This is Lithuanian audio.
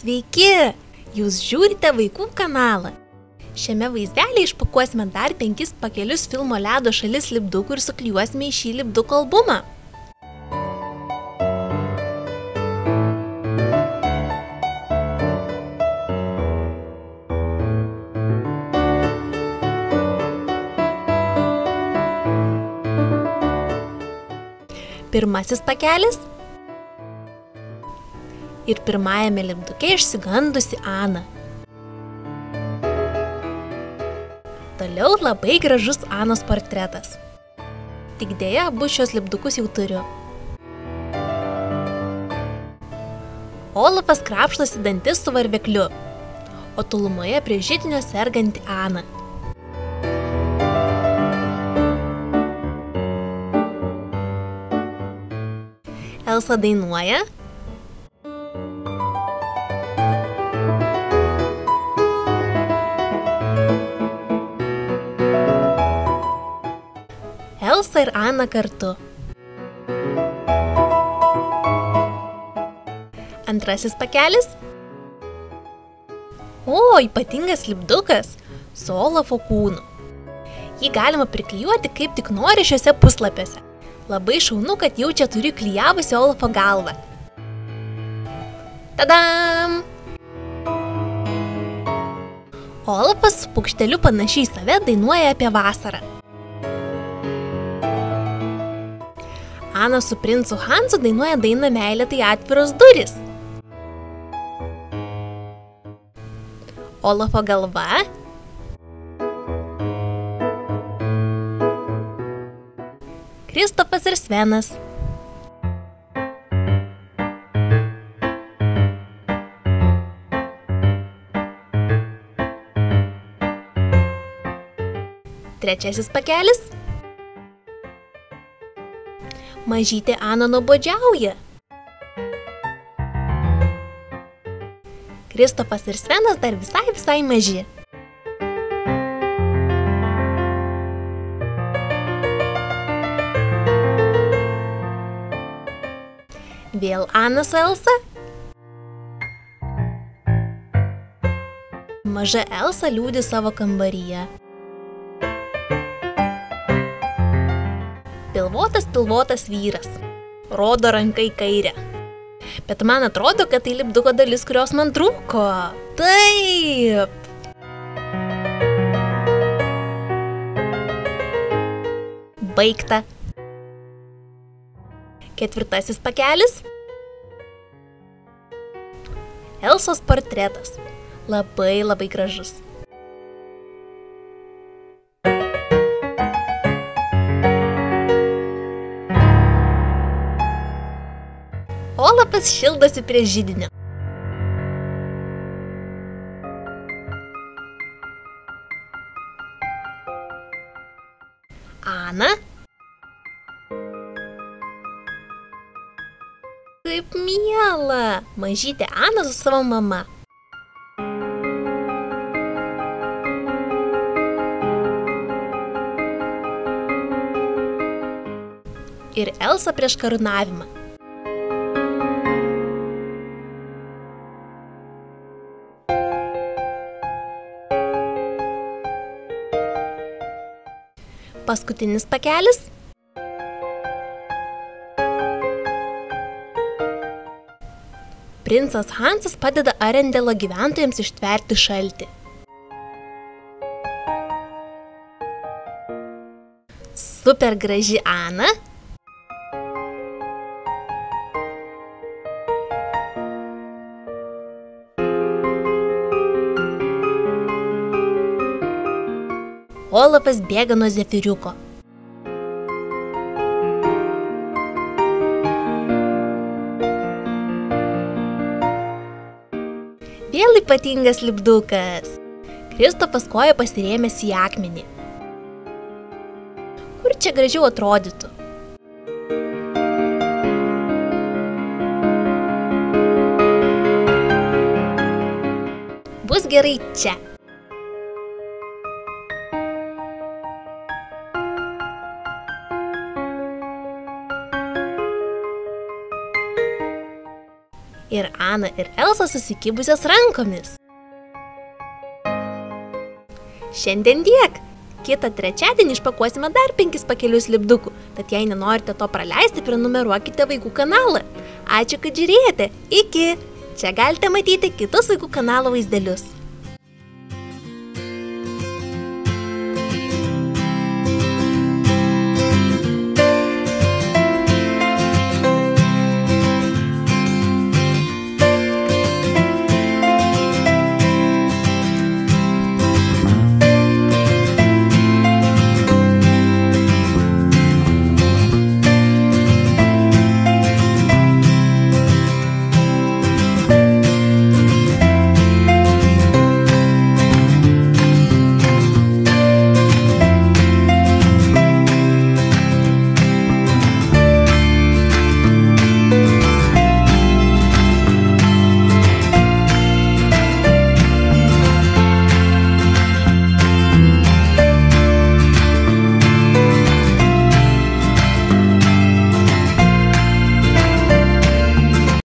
Sveiki! Jūs žiūrite Vaikų kanalą. Šiame vaizdelį išpakuosime dar 5 pakelius filmo Ledo šalis lipdukų ir suklijuosime į šį lipdukų albumą. Pirmasis pakelis. Ir pirmajame lipduke išsigandusi Ana. Toliau labai gražus Anos portretas. Tik dėja, abu šios lipdukus jau turiu. Olafas krapštosi dantis su varvekliu, o tolumoje prie židinio serganti Ana. Elsa dainuoja. Elsa ir Ana kartu. Antrasis pakelis. O, ypatingas lipdukas su Olafo kūnu. Jį galima priklijuoti kaip tik nori šiuose puslapiuose. Labai šaunu, kad jau čia turiu klijavusi Olafo galvą. Tadam! Olafas su paukšteliu panašiai save dainuoja apie vasarą. Ana su princu Hansu dainuoja dainą Meilė tai atviros durys. Olafo galva. Kristofas ir Svenas. Trečiasis pakelis. Mažytė Ana nuobodžiauja. Kristofas ir Svenas dar visai maži. Vėl Ana su Elsa. Maža Elsa liūdi savo kambaryje. Pilvotas vyras. Rodo ranką į kairę. Bet man atrodo, kad tai lipduko dalis, kurios man trūko. Taip! Baigta. Ketvirtasis pakelis. Elsos portretas. Labai gražus. Olafas šildosi prie židinio. Ana. Kaip miela! Mažytė Ana su savo mama. Ir Elsa prieš karūnavimą. Paskutinis pakelis. Princas Hansas padeda Arendelo gyventojams ištverti šaltį. Super graži Ana. Olafas bėga nuo zefiriuko. Vėl ypatingas lipdukas. Kristofas koja pasirėmęs į akmenį. Kur čia gražiau atrodytų? Bus gerai čia. ir Ana ir Elsa susikibusios rankomis. Šiandien tiek. Kitą trečiadienį išpakuosime dar 5 pakelius lipdukų, tad jei nenorite to praleisti, prenumeruokite vaikų kanalą. Ačiū, kad žiūrėjote. Iki! Čia galite matyti kitus vaikų kanalo vaizdelius.